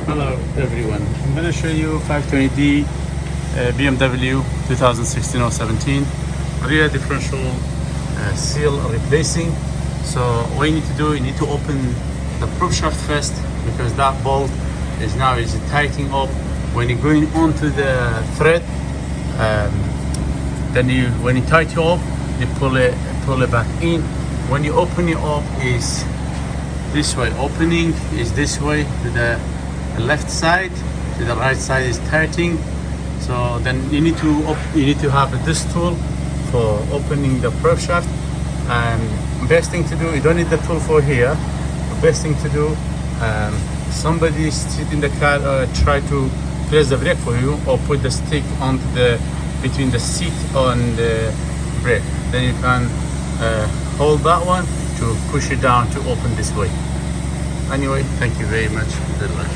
Hello everyone, I'm going to show you 520D BMW 2016 or 17 rear differential seal replacing. So what you need to do, you need to open the prop shaft first, because that bolt is tightening up. When you're going onto the thread, then when you tighten up, you pull it back in. When you open it up, is this way. Opening is this way to the left side, to the right side is tightening. So then you need to have this tool for opening the prop shaft. And best thing to do, you don't need the tool for here. The best thing to do, somebody sit in the car, try to press the brake for you, or put the stick onto between the seat and the brake. Then you can hold that one to push it down to open this way. Anyway, thank you very much. Good luck.